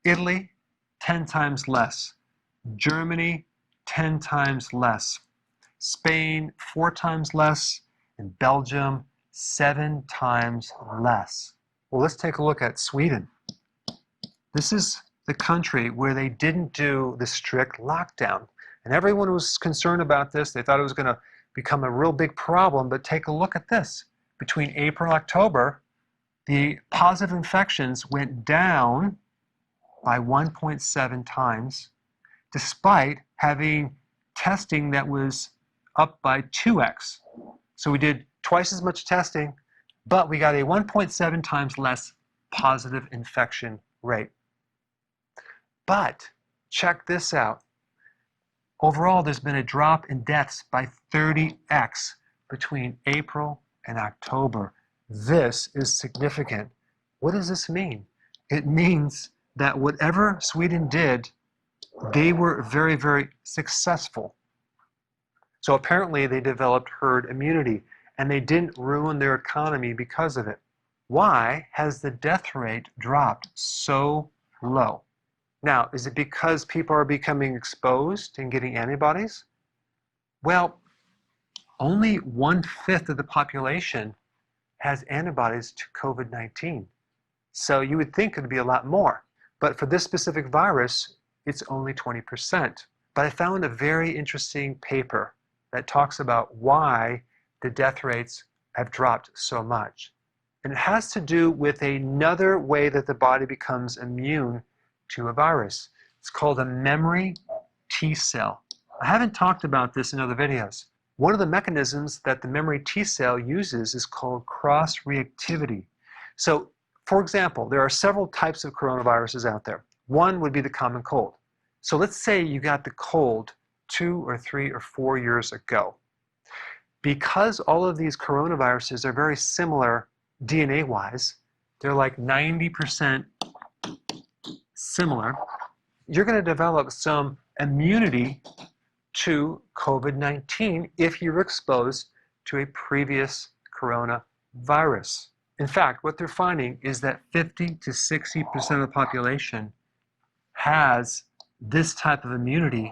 Italy, 10 times less. Germany, 10 times less. Spain, 4 times less. And Belgium, 7 times less. Well, let's take a look at Sweden. This is the country where they didn't do the strict lockdown. And everyone was concerned about this. They thought it was going to become a real big problem, but take a look at this. Between April and October, the positive infections went down by 1.7 times, despite having testing that was up by 2x. So we did twice as much testing, but we got a 1.7 times less positive infection rate. But check this out. Overall, there's been a drop in deaths by 30x between April and October. This is significant. What does this mean? It means that whatever Sweden did, they were very, very successful. So apparently they developed herd immunity and they didn't ruin their economy because of it. Why has the death rate dropped so low? Now, is it because people are becoming exposed and getting antibodies? Well, only 1/5 of the population has antibodies to COVID-19. So you would think it would be a lot more. But for this specific virus, it's only 20%. But I found a very interesting paper that talks about why the death rates have dropped so much. And it has to do with another way that the body becomes immune to a virus. It's called a memory T cell. I haven't talked about this in other videos. One of the mechanisms that the memory T cell uses is called cross-reactivity. So, for example, there are several types of coronaviruses out there. One would be the common cold. So let's say you got the cold 2 or 3 or 4 years ago. Because all of these coronaviruses are very similar DNA-wise, they're like 90% similar, you're going to develop some immunity to COVID-19 if you're exposed to a previous coronavirus. In fact, what they're finding is that 50 to 60% of the population has this type of immunity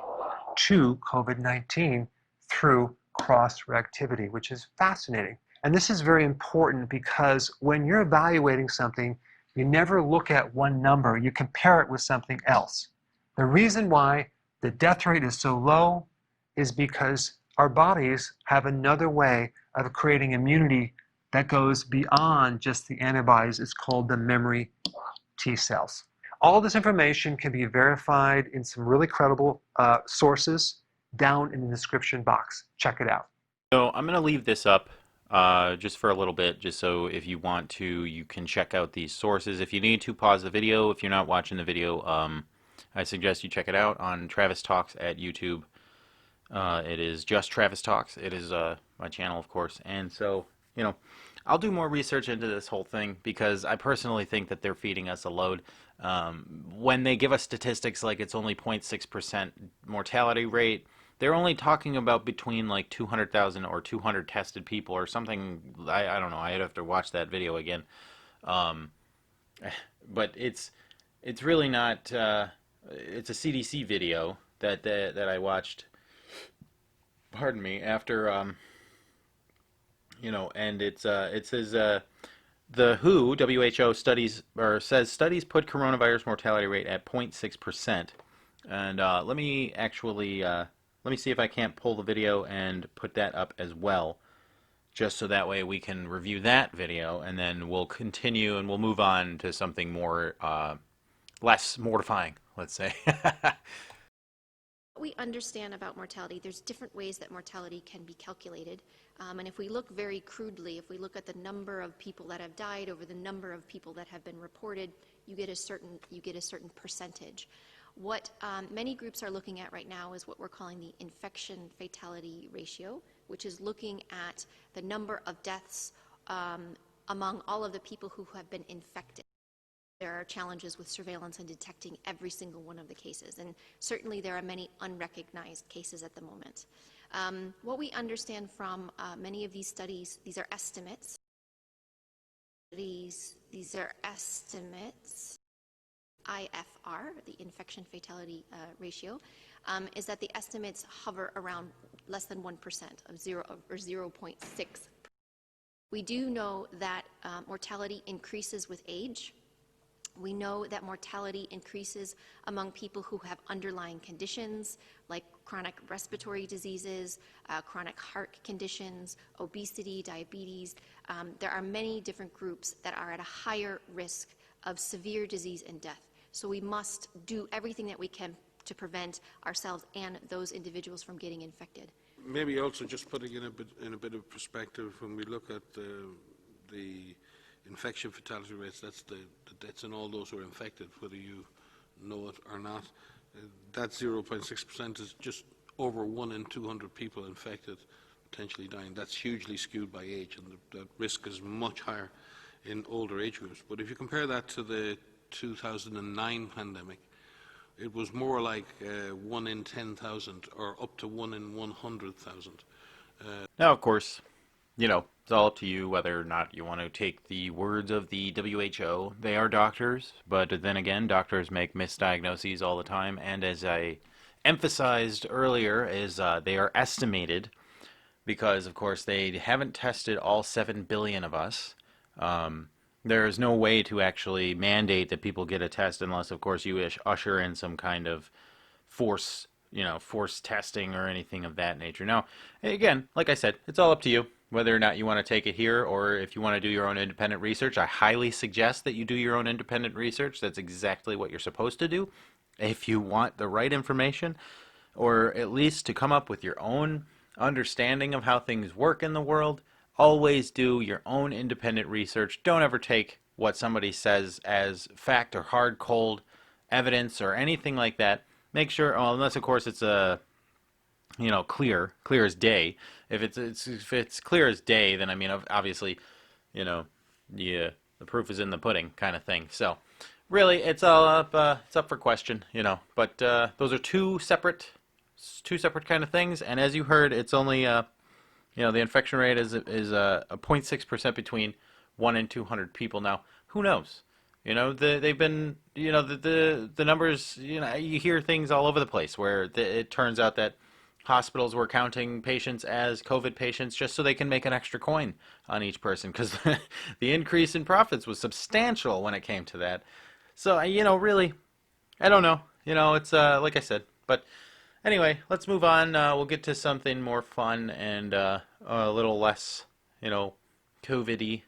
to COVID-19 through cross-reactivity, which is fascinating. And this is very important because when you're evaluating something, you never look at one number, you compare it with something else. The reason why the death rate is so low is because our bodies have another way of creating immunity that goes beyond just the antibodies. It's called the memory T cells. All this information can be verified in some really credible sources down in the description box. Check it out. So I'm going to leave this up just for a little bit, just so if you want to, you can check out these sources. If you need to, pause the video. If you're not watching the video, I suggest you check it out on Travis Talks at YouTube. It is just Travis Talks. It is my channel, of course. And so, you know, I'll do more research into this whole thing because I personally think that they're feeding us a load. When they give us statistics like it's only 0.6% mortality rate, they're only talking about between like 200,000 or 200 tested people or something. I don't know. I'd have to watch that video again. But it's really not. It's a CDC video that I watched. Pardon me. After you know, and it says the WHO studies or says studies put coronavirus mortality rate at 0.6%. And let me actually. Let me see if I can't pull the video and put that up as well, just so that way we can review that video, and then we'll continue and we'll move on to something more, less mortifying, let's say. What we understand about mortality, there's different ways that mortality can be calculated. And if we look very crudely, if we look at the number of people that have died over the number of people that have been reported, you get a certain percentage. What many groups are looking at right now is what we're calling the infection fatality ratio, which is looking at the number of deaths among all of the people who have been infected. There are challenges with surveillance and detecting every single one of the cases, and certainly there are many unrecognized cases at the moment. What we understand from many of these studies, these are estimates. These are estimates. IFR, the infection fatality ratio, is that the estimates hover around less than 1% of 0.6. We do know that mortality increases with age. We know that mortality increases among people who have underlying conditions like chronic respiratory diseases, chronic heart conditions, obesity, diabetes. There are many different groups that are at a higher risk of severe disease and death. So we must do everything that we can to prevent ourselves and those individuals from getting infected. Maybe also just putting in a bit of perspective, when we look at the infection fatality rates, that's the deaths in all those who are infected, whether you know it or not. That 0.6% is just over 1 in 200 people infected potentially dying. That's hugely skewed by age, and the risk is much higher in older age groups. But if you compare that to the 2009 pandemic, it was more like 1 in 10,000 or up to 1 in 100,000. Now, of course, you know, it's all up to you whether or not you want to take the words of the WHO. They are doctors, but then again, doctors make misdiagnoses all the time, and as I emphasized earlier, is they are estimated. because, of course, they haven't tested all 7 billion of us. There is no way to actually mandate that people get a test unless, of course, you usher in some kind of force testing or anything of that nature. Now, again, like I said, it's all up to you whether or not you want to take it here or if you want to do your own independent research. I highly suggest that you do your own independent research. That's exactly what you're supposed to do if you want the right information, or at least to come up with your own understanding of how things work in the world. Always do your own independent research. Don't ever take what somebody says as fact or hard, cold evidence or anything like that. Make sure, unless of course it's clear as day. If it's clear as day, then I mean obviously, the proof is in the pudding kind of thing. So really, it's all up for question, But those are two separate kind of things. And as you heard, it's only the infection rate is a 0.6% between 1 and 200 people. Now, who knows? They've been, the numbers, you hear things all over the place where it turns out that hospitals were counting patients as COVID patients just so they can make an extra coin on each person, because the increase in profits was substantial when it came to that. So, really, I don't know. It's like I said. But anyway, let's move on. We'll get to something more fun and a little less, COVID-y.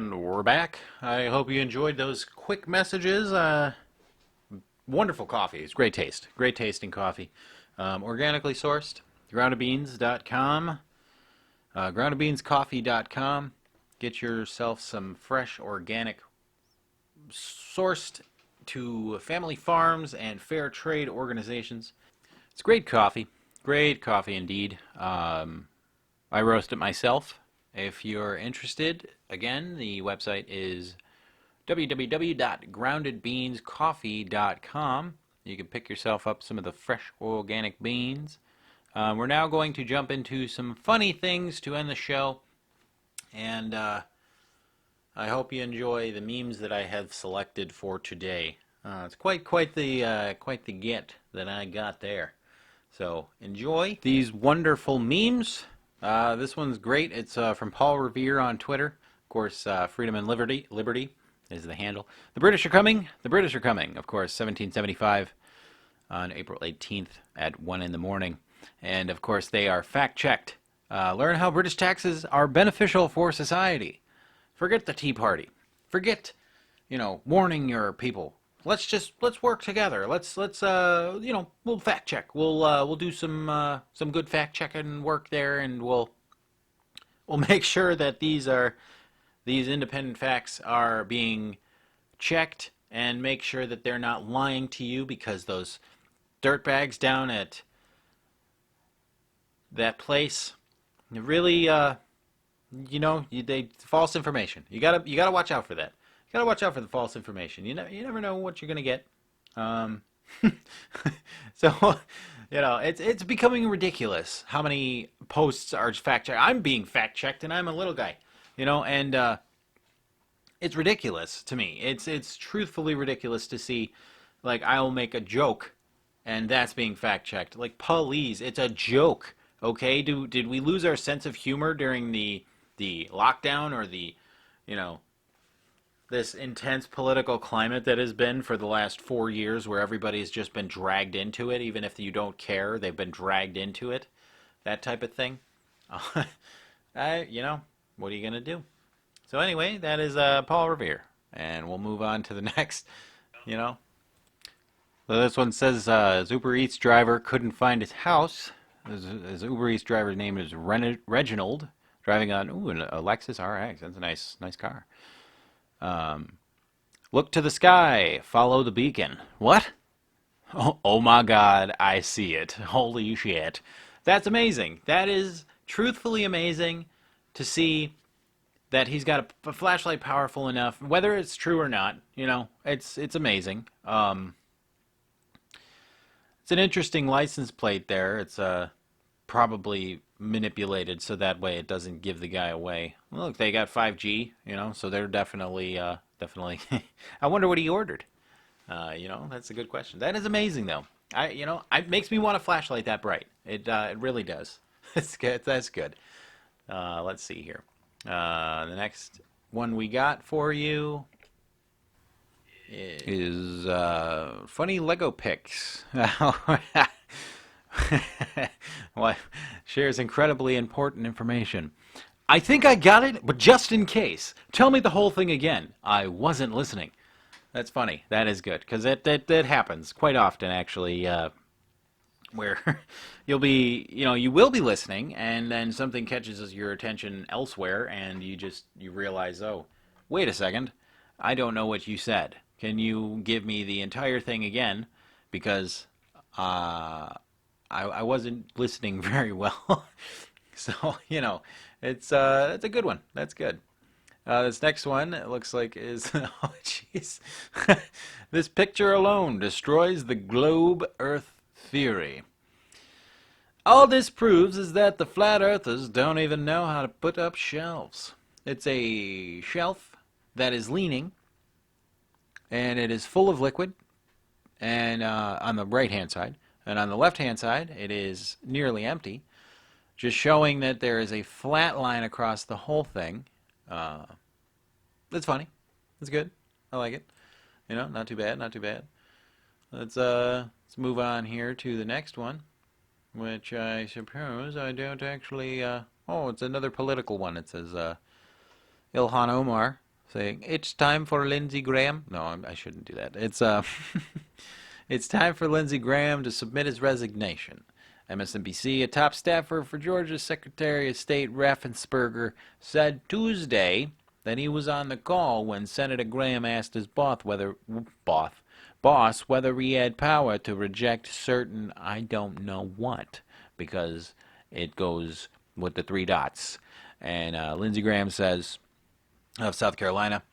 We're back. I hope you enjoyed those quick messages. Wonderful coffee. It's great taste. Great tasting coffee. Organically sourced. Groundedbeans.com. Groundedbeanscoffee.com. Get yourself some fresh, organic, sourced to family farms and fair trade organizations. It's great coffee. Great coffee indeed. I roast it myself. If you're interested, again, the website is www.groundedbeanscoffee.com. You can pick yourself up some of the fresh organic beans. We're now going to jump into some funny things to end the show, and I hope you enjoy the memes that I have selected for today. It's quite the get that I got there. So enjoy these wonderful memes. This one's great. It's from Paul Revere on Twitter. Of course, Freedom and Liberty is the handle. The British are coming. The British are coming. Of course, 1775 on April 18th at 1 in the morning. And, of course, they are fact-checked. Learn how British taxes are beneficial for society. Forget the Tea Party. Forget, warning your people. Let's work together. Let's we'll fact check. We'll do some good fact checking work there, and we'll make sure that these independent facts are being checked, and make sure that they're not lying to you, because those dirtbags down at that place really they false information. You gotta watch out for that. You gotta watch out for the false information. You never know what you're gonna get. So, it's becoming ridiculous how many posts are fact checked. I'm being fact checked, and I'm a little guy, and it's ridiculous to me. It's truthfully ridiculous to see, like, I'll make a joke, and that's being fact checked. Like, please, it's a joke, okay? Did we lose our sense of humor during the lockdown, or the, this intense political climate that has been for the last 4 years, where everybody's just been dragged into it? Even if you don't care, they've been dragged into it. That type of thing. What are you going to do? So anyway, that is Paul Revere. And we'll move on to the next, So this one says, his Uber Eats driver couldn't find his house. His Uber Eats driver's name is Reginald, driving on an Lexus RX. That's a nice car. Look to the sky, follow the beacon. What? Oh my God, I see it. Holy shit. That's amazing. That is truthfully amazing to see that he's got a flashlight powerful enough, whether it's true or not, it's amazing. It's an interesting license plate there. It's probably manipulated so that way it doesn't give the guy away. Look, they got 5G, so they're definitely. I wonder what he ordered. That's a good question. That is amazing, though. It makes me want a flashlight that bright. It really does. That's good. That's good. Let's see here. The next one we got for you is funny Lego pics. What shares incredibly important information. I think I got it, but just in case, tell me the whole thing again. I wasn't listening. That's funny. That is good, because that happens quite often, actually, where you will be listening, and then something catches your attention elsewhere, and you realize, oh, wait a second, I don't know what you said. Can you give me the entire thing again? Because I wasn't listening very well. So, it's a good one. That's good. This next one, it looks like is, oh jeez. This picture alone destroys the globe Earth theory. All this proves is that the flat earthers don't even know how to put up shelves. It's a shelf that is leaning, and it is full of liquid, and on the right-hand side. And on the left-hand side, it is nearly empty, just showing that there is a flat line across the whole thing. That's funny. That's good. I like it. Not too bad, not too bad. Let's move on here to the next one, which I suppose I don't actually... it's another political one. It says, Ilhan Omar saying, "It's time for Lindsey Graham." No, I shouldn't do that. It's it's time for Lindsey Graham to submit his resignation. MSNBC, a top staffer for Georgia's Secretary of State Raffensperger, said Tuesday that he was on the call when Senator Graham asked his boss whether he had power to reject certain I don't know what, because it goes with the three dots. And Lindsey Graham says, of South Carolina,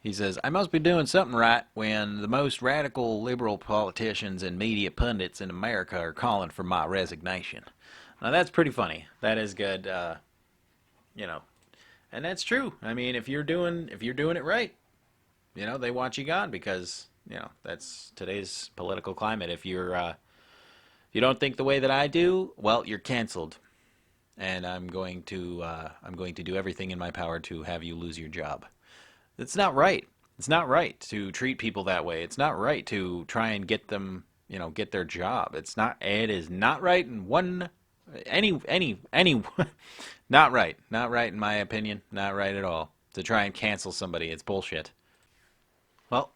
he says, "I must be doing something right when the most radical liberal politicians and media pundits in America are calling for my resignation." Now that's pretty funny. That is good, and that's true. I mean, if you're doing it right, they want you gone, because that's today's political climate. If you don't think the way that I do, well, you're canceled, and I'm going to do everything in my power to have you lose your job. It's not right. It's not right to treat people that way. It's not right to try and get them, get their job. It is not right in not right. Not right in my opinion. Not right at all. To try and cancel somebody. It's bullshit. Well,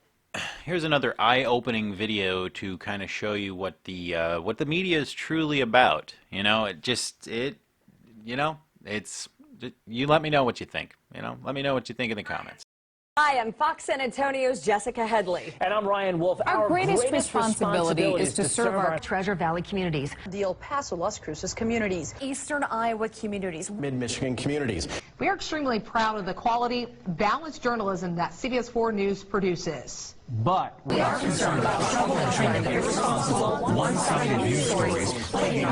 here's another eye-opening video to kind of show you what the media is truly about. You let me know what you think. Let me know what you think in the comments. Hi, I'm Fox San Antonio's Jessica Headley. And I'm Ryan Wolf. Our greatest responsibility is to serve our Treasure Valley communities, the El Paso, Las Cruces communities, Eastern Iowa communities, Mid-Michigan communities. We are extremely proud of the quality, balanced journalism that CBS 4 News produces. But we are concerned about the trouble and trend of irresponsible, one-sided news stories plaguing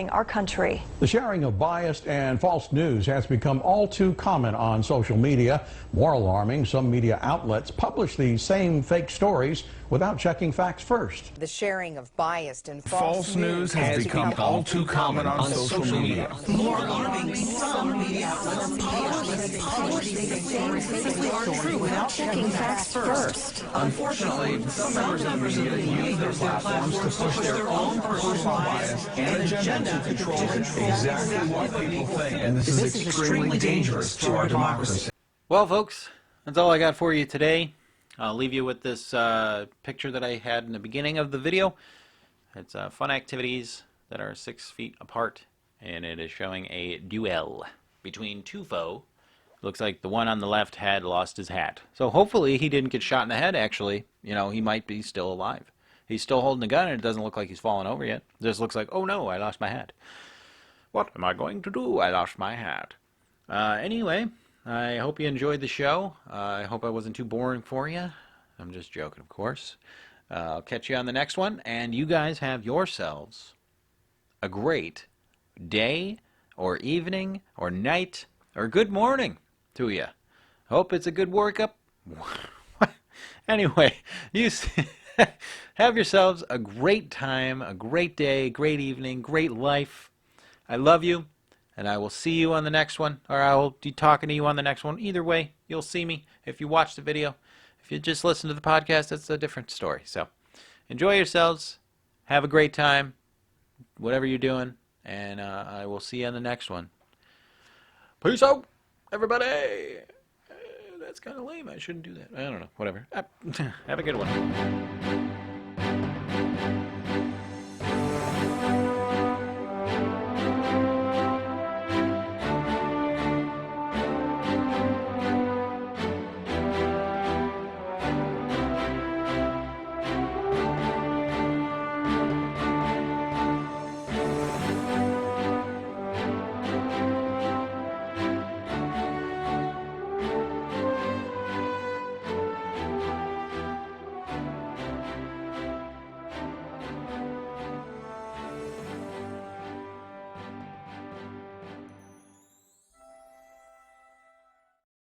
our country. The sharing of biased and false news has become all too common on social media. More alarming, some media outlets publish these same fake stories without checking facts first. the sharing of biased and False news has become all too common on social media. More alarming, some media outlets publish these stories without checking facts first. Unfortunately, some members of the media use their platforms to push their own personal bias and agenda to control exactly what people think. And this is extremely dangerous to our democracy. Well, folks, that's all I got for you today. I'll leave you with this picture that I had in the beginning of the video. It's fun activities that are 6 feet apart, and it is showing a duel between two foes. Looks like the one on the left had lost his hat. So hopefully he didn't get shot in the head, actually. He might be still alive. He's still holding the gun, and it doesn't look like he's fallen over yet. It just looks like, oh no, I lost my hat. What am I going to do? I lost my hat. Anyway, I hope you enjoyed the show. I hope I wasn't too boring for you. I'm just joking, of course. I'll catch you on the next one, and you guys have yourselves a great day or evening or night or good morning to you. Hope it's a good workup. Anyway, have yourselves a great time, a great day, great evening, great life. I love you, and I will see you on the next one, or I will be talking to you on the next one. Either way, you'll see me if you watch the video. If you just listen to the podcast, that's a different story. So enjoy yourselves. Have a great time, whatever you're doing, and I will see you on the next one. Peace out, everybody. That's kind of lame. I shouldn't do that. I don't know. Whatever. Have a good one.